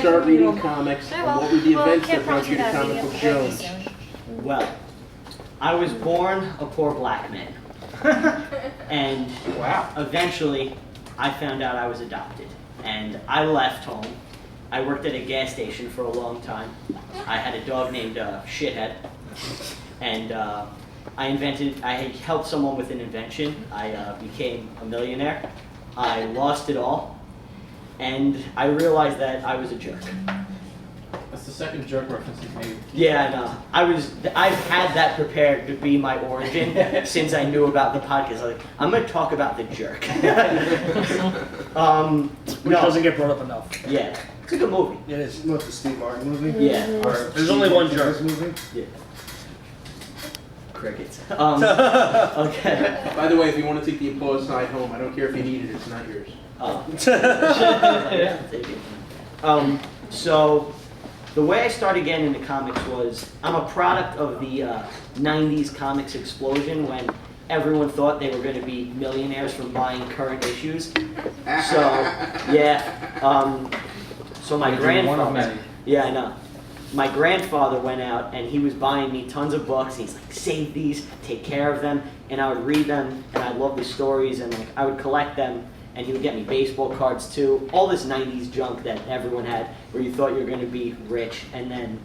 start reading comics, and what were the events that brought you to Comic Book Jones? Well, I was born a poor black man. And eventually, I found out I was adopted. And I left home. I worked at a gas station for a long time. I had a dog named Shithead. And I helped someone with an invention. I became a millionaire. I lost it all. And I realized that I was a jerk. That's the second jerk reference you've made. Yeah, I know. I've had that prepared to be my origin since I knew about the podcast. Like, I'm going to talk about the jerk. Which doesn't get brought up enough. Yeah, it's a good movie. It is. What, the Steve Martin movie? Yeah. Or There's only one jerk. movie? Yeah. Crickets. Okay. By the way, if you want to take the applause side home, I don't care if you need it, it's not yours. So the way I started getting into comics was I'm a product of the 90s comics explosion when everyone thought they were going to be millionaires from buying current issues. So, yeah. So my grandfather. Yeah, I know. My grandfather went out and he was buying me tons of books. He's like, save these, take care of them. And I would read them and I loved the stories and like I would collect them. And he would get me baseball cards too. All this 90s junk that everyone had where you thought you were going to be rich. And then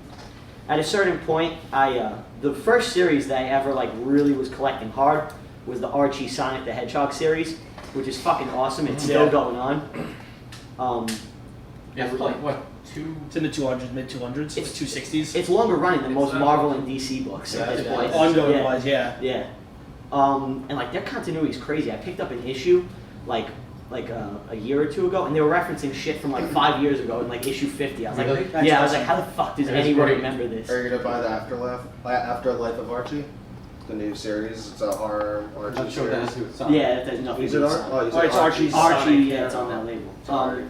at a certain point, the first series that I ever like really was collecting hard was the Archie Sonic the Hedgehog series, which is fucking awesome. It's still going on. It's like, what, It's in the 200s, mid 200s, it's 260s. It's longer running than most Marvel and DC books at this point. Ongoing wise, yeah. Yeah. And like their continuity is crazy. I picked up an issue like a year or two ago, and they were referencing shit from like 5 years ago in like issue 50. I was Really? like, yeah, I was like, how the fuck does anyone remember this? Are you gonna buy the Afterlife of Archie? The new series. It's a horror Archie I'm not sure that series. has to do with something. Yeah, there's nothing. Is to it do Ar- with oh, Sonic. you said it's Archie's Archie, Sonic, yeah, it's on that label. Sorry.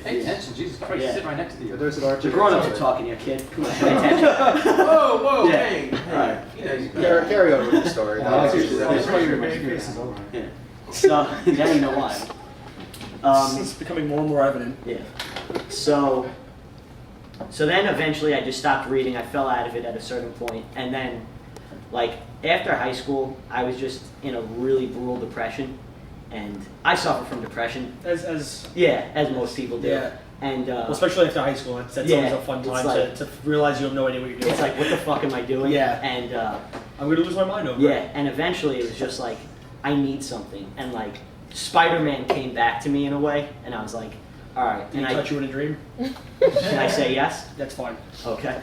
Pay attention, Jesus Christ, Yeah. sit right next to you. There's an Archie. The grown-ups are talking here, kid. Come on, pay attention. Whoa, whoa, Yeah. hey, Alright. Carry over with the story. Yeah, That's that's usually that's why your that. face is over. Yeah. So now you know why. It's becoming more and more evident. Yeah. So then eventually I just stopped reading. I fell out of it at a certain point, and then like after high school, I was just in a really brutal depression, and I suffer from depression. As Most people do. Yeah. And well, especially after high school, that's always a fun it's time like- to realize you have no idea what you're doing. It's like, what the fuck am I doing? Yeah. And I'm gonna lose my mind over yeah, it. and eventually it was just like, I need something, and like Spider-Man came back to me in a way, and I was like, all right. Did he touch you in a dream? Can I say yes? That's fine. Okay.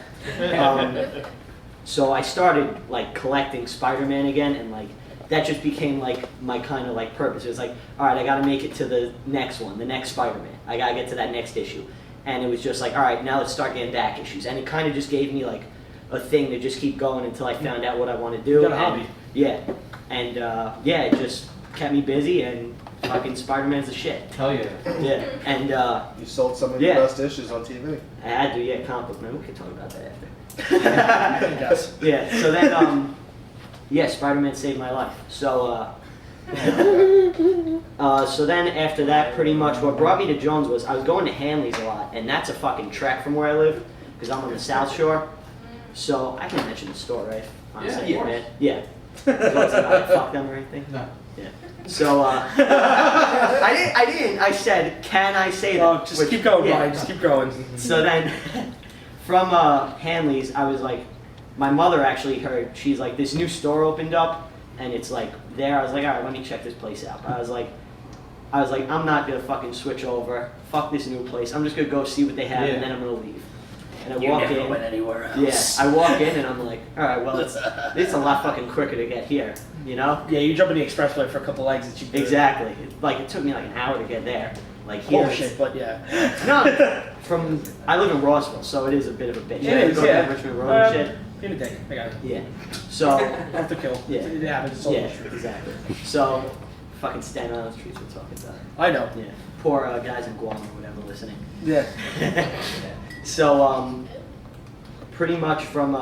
So I started like collecting Spider-Man again, and like that just became like my kind of like purpose. It was like, all right, I got to make it to the next one, the next Spider-Man. I got to get to that next issue, and it was just like, all right, now let's start getting back issues, and it kind of just gave me like a thing to just keep going until I found out what I want to do. You got a and, hobby. Yeah, and yeah, it just kept me busy, and fucking Spider-Man's the shit. Hell yeah. Yeah, and You sold some of Yeah. your best issues on TV. I had to, yeah, comic book man. We can talk about that after. Yes. Yeah, so then, yeah, Spider-Man saved my life. So, so then after that, pretty much what brought me to Jones was I was going to Hanley's a lot, and that's a fucking trek from where I live, because I'm on the South Shore. So I can mention the store, right? Yeah, of course. Yeah. I fuck them or anything? No. Yeah. So, I didn't. I said, can I say that? No, just keep going, Yeah. Brian. Just keep going. So then, from Hanley's, I was like, my mother actually heard, she's like, this new store opened up, and it's like there. I was like, all right, let me check this place out. I was like, I'm not gonna fucking switch over. Fuck this new place. I'm just gonna go see what they have, and then I'm gonna leave. And I walk in. went anywhere else. Yeah, I walk in, and I'm like, all right, well, it's a lot fucking quicker to get here, you know? Yeah, you jump in the expressway for a couple exits. You Exactly. It took me like an hour to get there. Like here. Bullshit, but yeah. No, I live in Rossville, so it is a bit of a bitch. It is, Go down yeah. Richmond Road and shit. In a day, I got it. Yeah. So, Off the kill. Yeah. It happens. It's all yeah, true. exactly. So, fucking standing on the streets we're talking about. I know. Yeah. Poor guys in Guam or whatever listening. Yeah. So, pretty much from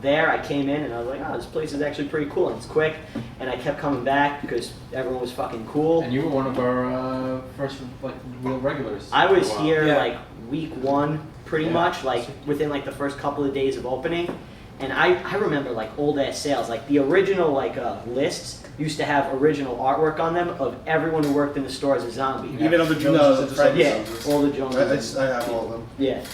there, I came in and I was like, oh, this place is actually pretty cool and it's quick. And I kept coming back because everyone was fucking cool. And you were one of our first like real regulars. I was for a while. here Yeah. like week one, pretty much, like within like the first couple of days of opening. And I remember like old ass sales, like the original like lists used to have original artwork on them of everyone who worked in the store as a zombie. Even other No, Joneses and the Fred's. Yeah, all the Joneses. I have all of them. Yeah.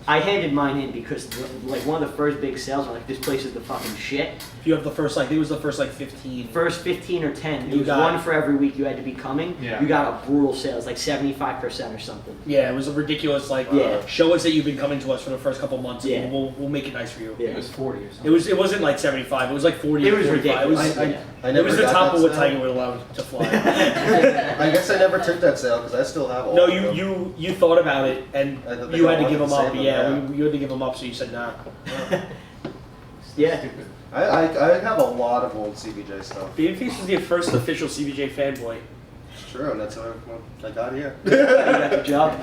I handed mine in because like one of the first big sales, I'm like, this place is the fucking shit. If you have the first, like, it was the first, like, 15. First 15 or 10, You it was got- one for every week you had to be coming. Yeah. You got a brutal sale, it's like 75% or something. Yeah, it was a ridiculous, like, Yeah. show us that you've been coming to us for the first couple months, Yeah. and we'll make it nice for you. Yeah. It was 40 or something. It wasn't like 75, it was like 40 It or was 45. ridiculous. It was, Yeah. I it never was the got top that of what sale. Tiger would allow to fly. I guess I never took that sale because I still have all No, of them. you thought about it, and I thought they you had all to give wanted them to up. save them, Yeah, yeah. you had to give them up, so you said nah. Yeah. Stupid. I have a lot of old CBJ stuff. Beefeast was the first official CBJ fanboy. It's true, and that's how I got here. You got the job.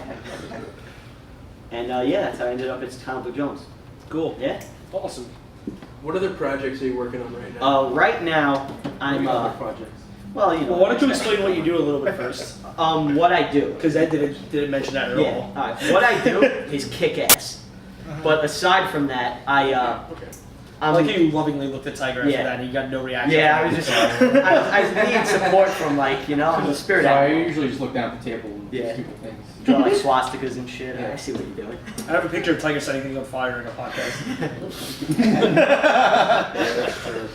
And yeah, that's how I ended up at Comic Book Jones. Cool. Yeah. Awesome. What other projects are you working on right now? Right now, I'm Other projects. well, you know. Well, why don't you explain what you do a little bit first? What I do. Because Ed didn't mention that at Yeah. all. Alright. What I do is kick ass. But aside from that, Okay. I like how you lovingly looked at Tiger after Yeah. that, and you got no reaction. yeah, I was just I need support from like the spirit So I animal. usually just look down at the table and do Yeah. stupid things. Draw like swastikas and shit. Yeah. I see what you're doing. I have a picture of Tiger setting things on fire in a podcast. Yeah, that's true.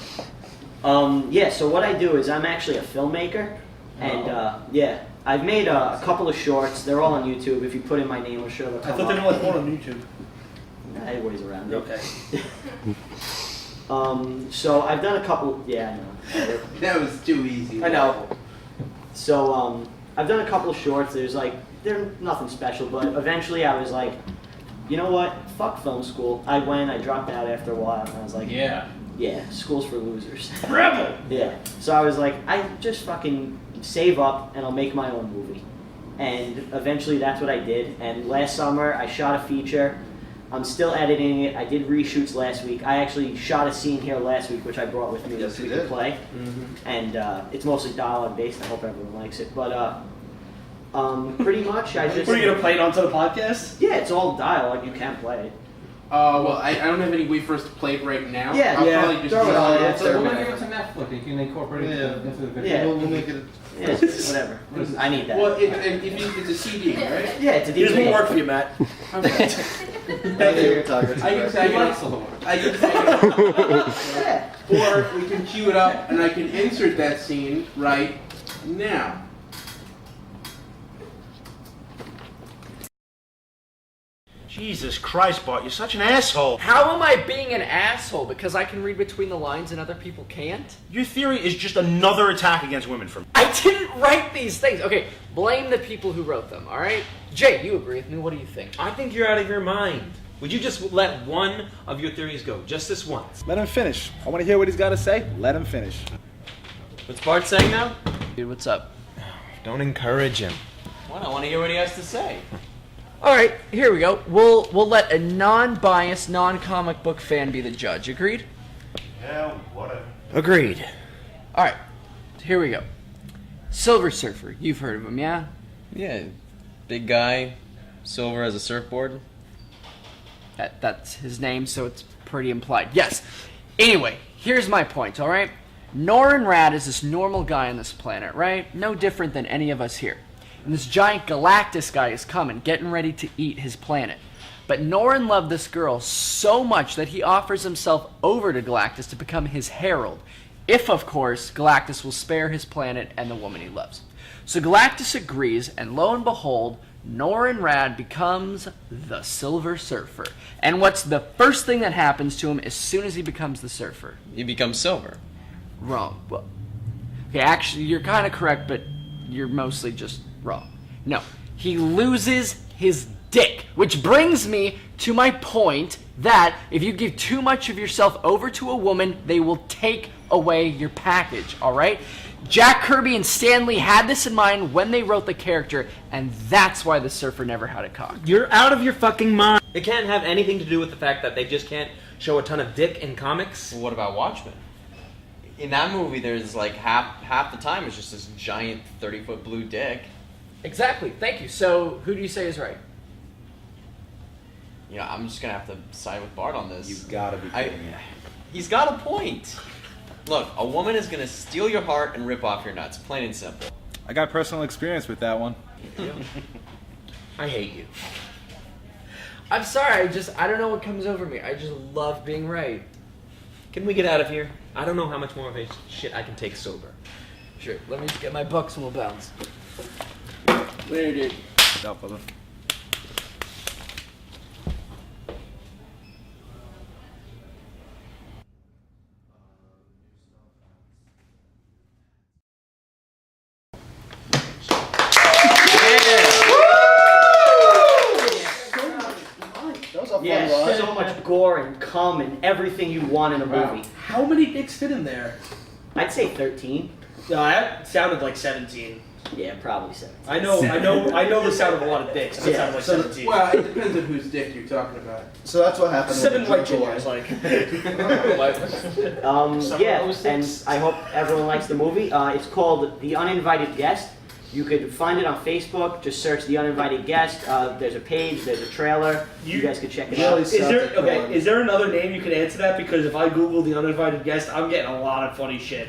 Yeah, so what I do is I'm actually a filmmaker, and yeah, I've made a couple of shorts. They're all on YouTube. If you put in my name, I'm sure they'll I come thought they up. were like one on YouTube. Everybody's around it. Okay. So I've done a couple. Yeah, I know. That was too easy. I know. So I've done a couple of shorts. They're nothing special, but eventually I was like, you know what? Fuck film school. I dropped out after a while, and I was like, Yeah. yeah, school's for losers. Rebel! Yeah. So I was like, I just fucking save up and I'll make my own movie. And eventually that's what I did. And last summer I shot a feature. I'm still editing it. I did reshoots last week. I actually shot a scene here last week, which I brought with me Yes, to you the did. play. Mm-hmm. And it's mostly dialogue based. I hope everyone likes it. But pretty much I just... What, are you going to play it onto the podcast? Yeah, it's all dialogue. You can play it. Well, I don't have any way for us to play it right now. Yeah, I'll yeah. probably just Throw it on, yeah, so throw We'll it give it to Netflix. You can incorporate it Yeah. into the video. Yeah. We'll make it. Yeah, it's whatever. I need that. Well, it's a CD, right? Yeah, it's a Here's DVD. more work for you, Matt. Okay. Thank you, Tiger. I can say I can say Yeah. or we can cue it up and I can insert that scene right now. Jesus Christ, Bart, you're such an asshole. How am I being an asshole? Because I can read between the lines and other people can't? Your theory is just another attack against women from. I didn't write these things. Okay, blame the people who wrote them, alright? Jay, you agree with me. What do you think? I think you're out of your mind. Would you just let one of your theories go? Just this once. Let him finish. I want to hear what he's got to say. Let him finish. What's Bart saying now? Dude, what's up? Don't encourage him. Well, I want to hear what he has to say. Alright, here we go. We'll let a non-biased, non-comic book fan be the judge. Agreed? Yeah, whatever. Agreed. Alright, here we go. Silver Surfer. You've heard of him, yeah? Yeah, big guy, silver as a surfboard. That's his name, so it's pretty implied. Yes. Anyway, here's my point, alright? Norrin Rad is this normal guy on this planet, right? No different than any of us here. And this giant Galactus guy is coming, getting ready to eat his planet. But Norrin loved this girl so much that he offers himself over to Galactus to become his herald. If, of course, Galactus will spare his planet and the woman he loves. So Galactus agrees, and lo and behold, Norrin Rad becomes the Silver Surfer. And what's the first thing that happens to him as soon as he becomes the Surfer? He becomes silver. Wrong. Well, okay, actually, you're kind of correct, but you're mostly just wrong. No, he loses his dick, which brings me to my point that if you give too much of yourself over to a woman, they will take away your package, all right? Jack Kirby and Stan Lee had this in mind when they wrote the character, and that's why the Surfer never had a cock. You're out of your fucking mind. It can't have anything to do with the fact that they just can't show a ton of dick in comics. Well, what about Watchmen? In that movie, there's like half the time it's just this giant 30-foot blue dick. Exactly, thank you. So, who do you say is right? you know, I'm just gonna have to side with Bart on this. You gotta be kidding me. He's got a point. Look, a woman is gonna steal your heart and rip off your nuts, plain and simple. I got personal experience with that one. I hate you. I'm sorry, I don't know what comes over me. I just love being right. Can we get out of here? I don't know how much more of this shit I can take sober. Sure, let me just get my bucks and we'll bounce. Later, dude. Out, brother. That was a fun Yeah, ride. so much gore and cum and everything you want in a movie. How many dicks fit in there? I'd say 13. No, that sounded like 17. Yeah, probably 17. I know the sound of a lot of dicks. That Yeah, sounded like so 17. Well, it depends on whose dick you're talking about. So that's what happened. 7 with white Joy. gingers, like. Yeah, and I hope everyone likes the movie. It's called The Uninvited Guest. You could find it on Facebook. Just search The Uninvited Guest. There's a page, there's a trailer. You guys could check it out. Really Is there another name you could add to that? Because if I Google The Uninvited Guest, I'm getting a lot of funny shit.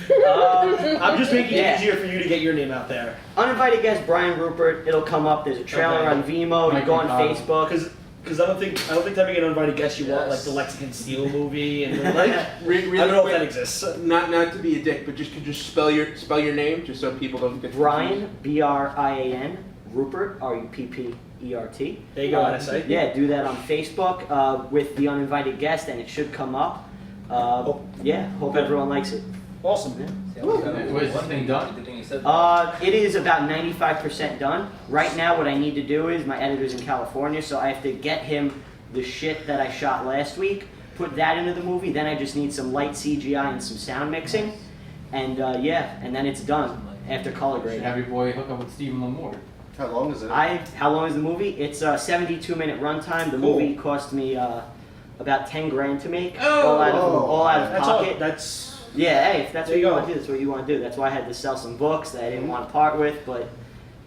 I'm just making it easier for you to get your name out there. Uninvited Guest Brian Rupert. It'll come up. There's a trailer on Vimeo. You go on Facebook. Because I don't think typing an uninvited guest you want like the Lexington Steel movie and like Really I don't know quick, if that exists. Not to be a dick, but could you spell your name just so people don't get Brian, Brian, Rupert, Ruppert. There you go, NSA. Yeah, do that on Facebook with The Uninvited Guest, and it should come up. Yeah, hope everyone likes it. Awesome. Was this thing done? It is about 95% done. Right now, what I need to do is my editor's in California, so I have to get him the shit that I shot last week, put that into the movie. Then I just need some light CGI and some sound mixing, and yeah, and then it's done after color You should grading. have your boy hook up with Stephen Lamore. How long is it? How long is the movie? It's a 72-minute runtime. The movie cost me about 10 grand to make, all out of That's pocket. That's Yeah, hey, if that's There what you you go. want to do, that's what you want to do. That's why I had to sell some books that I didn't want to part with, but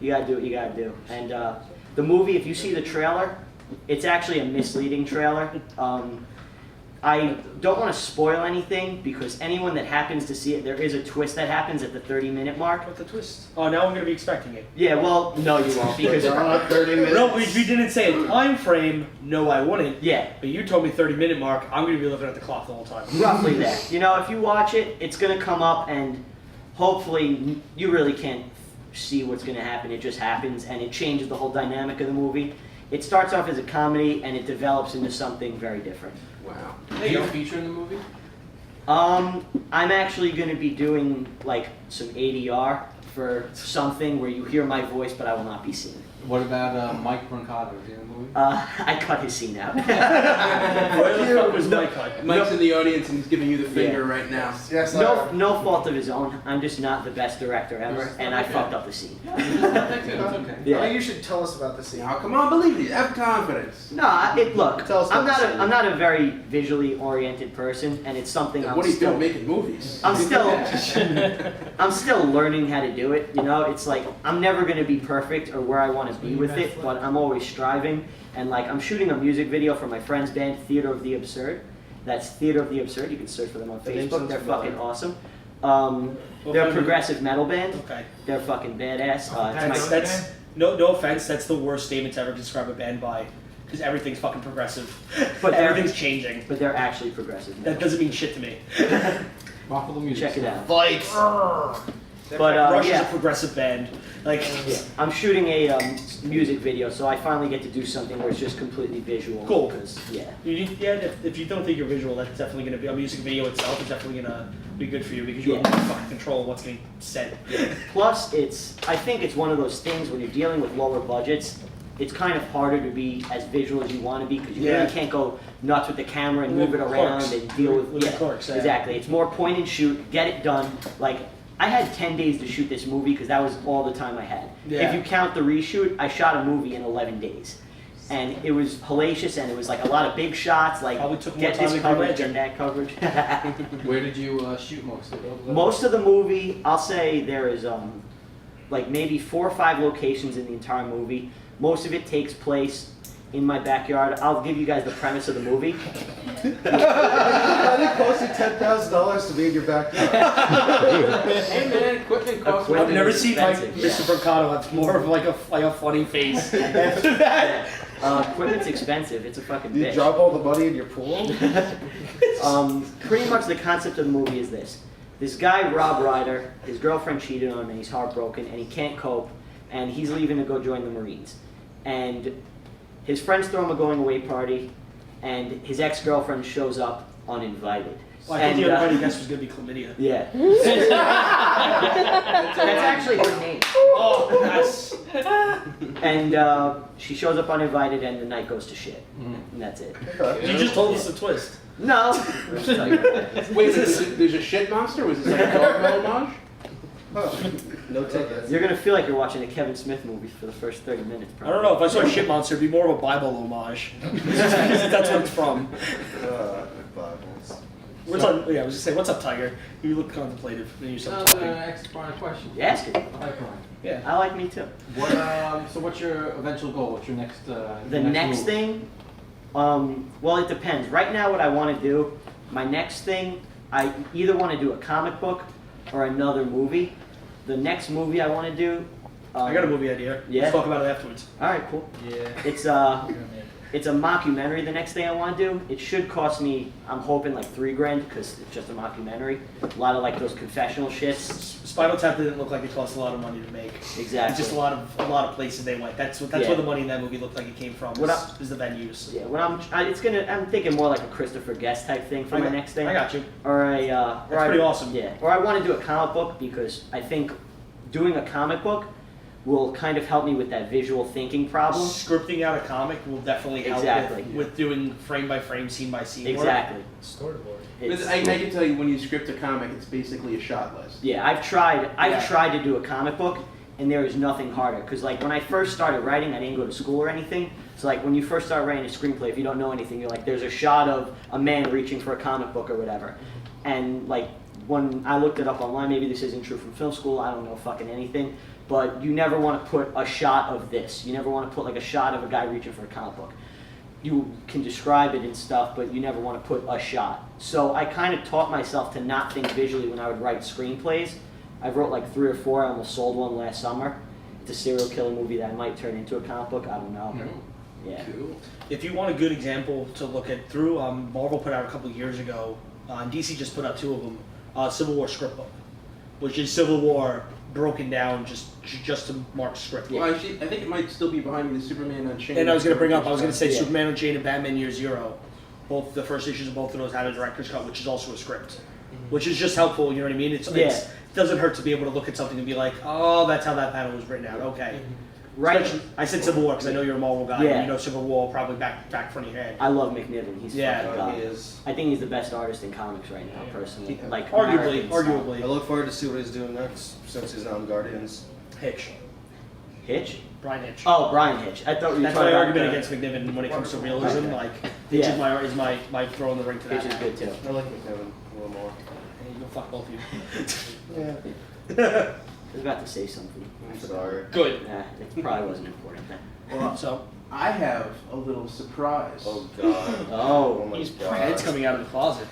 you gotta do what you gotta do. And the movie, if you see the trailer, it's actually a misleading trailer. I don't want to spoil anything because anyone that happens to see it, there is a twist that happens at the 30-minute mark. What's the twist? Oh, now I'm gonna be expecting it. Yeah, well, no, you won't because 30 minutes. No, if you didn't say a time frame, no, I wouldn't. yeah, But you told me 30-minute mark. I'm gonna be looking at the clock the whole time. roughly that. You know, if you watch it, it's gonna come up, and hopefully you really can't see what's gonna happen. It just happens, and it changes the whole dynamic of the movie. It starts off as a comedy, and it develops into something very different. Wow. Do you feature in the movie? I'm actually going to be doing like some ADR for something where you hear my voice, but I will not be seen. What about Mike Brancato? Is he in the movie? I cut his scene out. Where the fuck was my cut? Mike's in the audience and he's giving you the finger right now. Yes, No fault of his own. I'm just not the best director ever, and I fucked up the scene. It's okay. Yeah. You should tell us about the scene. Now, come on, believe it. Have confidence. No, look. Tell us I'm about not the scene. I'm not a very visually oriented person, and it's something What are you still doing making movies? I'm still learning how to do it. You know, it's like I'm never gonna be perfect or where I want to be with it, but I'm always striving. And like I'm shooting a music video for my friend's band, Theater of the Absurd. That's Theater of the Absurd. You can search for them on The name Facebook. sounds They're familiar. fucking awesome. They're a progressive metal band. Okay. They're fucking badass. That's no offense. That's the worst statement to ever describe a band by, because everything's fucking progressive. But Everything's changing. But they're actually progressive. That Metal. doesn't mean shit to me. Buffalo music. Check it out. Fight! But Rush is a yeah. progressive band. Like, Yeah, I'm shooting a music video, so I finally get to do something where it's just completely visual. Cool. Because, yeah. if you don't think you're visual, that's definitely going to be a music video itself is definitely going to be good for you because you Yeah. have fucking control of what's getting said. Plus, I think it's one of those things when you're dealing with lower budgets, it's kind of harder to be as visual as you want to be because you Yeah. really can't go nuts with the camera and move it With around clerks. and deal with With the clerks, yeah. Exactly. It's more point and shoot, get it done. Like, I had 10 days to shoot this movie because that was all the time I had. Yeah. If you count the reshoot, I shot a movie in 11 days. And it was hellacious and it was like a lot of big shots, like Probably took more get time this than coverage, Green get that coverage. Where did you shoot most of it? Most of the movie, I'll say there is like maybe 4 or 5 locations in the entire movie. Most of it takes place in my backyard. I'll give you guys the premise of the movie. I think cost you $10,000 to be in your backyard. Hey man, equipment costs I've money. never seen expensive, Mr. Brancato have more of like a funny face after that. Equipment's expensive. It's a fucking You bitch. drop all the money in your pool? Pretty much the concept of the movie is this. This guy, Rob Ryder, his girlfriend cheated on him and he's heartbroken and he can't cope and he's leaving to go join the Marines. And his friends throw him a going away party and his ex-girlfriend shows up uninvited. Well, I thought the uninvited guest was going to be chlamydia. Yeah. That's actually her name. Oh, yes. And she shows up uninvited and the night goes to shit. And that's it. You just told us the twist. No. Wait, there's a shit monster? Was this like a dog homage? No tickets. You're going to feel like you're watching a Kevin Smith movie for the first 30 minutes, I probably. don't know, if I saw a shit monster, it'd be more of a Bible homage. That's what it's from. Bibles. What's up? Yeah, I was just saying, what's up, Tiger? You look contemplative when you start talking. Ask Brian a question. You ask it. I like Brian. Yeah. I like me too. What, so what's your eventual goal? What's your next, The next move? thing, well, it depends. Right now, what I want to do, my next thing, I either want to do a comic book or another movie. The next movie I want to do. I got a movie idea. Yeah? Let's talk about it afterwards. All right, cool. Yeah. It's a mockumentary. The next thing I want to do. It should cost me, I'm hoping, like $3,000 because it's just a mockumentary. A lot of like those confessional shits. Spinal Tap didn't look like it cost a lot of money to make. Exactly. Just a lot of places they went. That's Yeah. where the money in that movie looked like it came from. Is the venues. Yeah. I'm thinking more like a Christopher Guest type thing for my next thing. I got you. Or That's pretty awesome. Yeah. Or I want to do a comic book because I think doing a comic book will kind of help me with that visual thinking problem. Scripting out a comic will definitely help Exactly. with doing frame by frame, scene by scene. Exactly. Storyboard. I can tell you when you script a comic, it's basically a shot list. Yeah, I've tried to do a comic book, and there is nothing harder. Because like when I first started writing, I didn't go to school or anything. So like when you first start writing a screenplay, if you don't know anything, you're like, there's a shot of a man reaching for a comic book or whatever. And like when I looked it up online, maybe this isn't true from film school, I don't know fucking anything. But you never want to put a shot of this. You never want to put like a shot of a guy reaching for a comic book. You can describe it and stuff, but you never want to put a shot. So I kind of taught myself to not think visually when I would write screenplays. I wrote like 3 or 4. I almost sold one last summer. It's a serial killer movie that might turn into a comic book. I don't know. Yeah. Cool. If you want a good example to look at through, Marvel put out a couple of years ago, and DC just put out 2 of them, Civil War script book, which is Civil War broken down just to mark script. Well, actually, I think it might still be behind me, the Superman Unchained. And I was going to say Yeah. Superman Unchained and Batman Year Zero. Both the first issues of both of those had a director's cut, which is also a script, which is just helpful. You know what I mean? It doesn't hurt to be able to look at something and be like, oh, that's how that panel was written out. Okay. Right. Especially- I said Civil War because I know you're a Marvel guy. Yeah. And you know Civil War probably back front of your head. I love McNiven. He's fucking god. He is. I think he's the best artist in comics right now, personally. Like Arguably. American I look forward to see what he's doing next since he's on Guardians. Hitch. style. Hitch? Brian Hitch. Oh, Brian Hitch. I thought you were That's talking my about argument against McNiven when it comes to realism. Okay. Like, Hitch Yeah. is my throw in the ring to that. Hitch is good too. I like McNiven a little more. Hey, you'll fuck both of you. Yeah. I was about to say something. I'm sorry. Good. Nah, it probably wasn't important then. Well, So I have a little surprise. Oh God. Oh. my his God. head's coming out of the closet.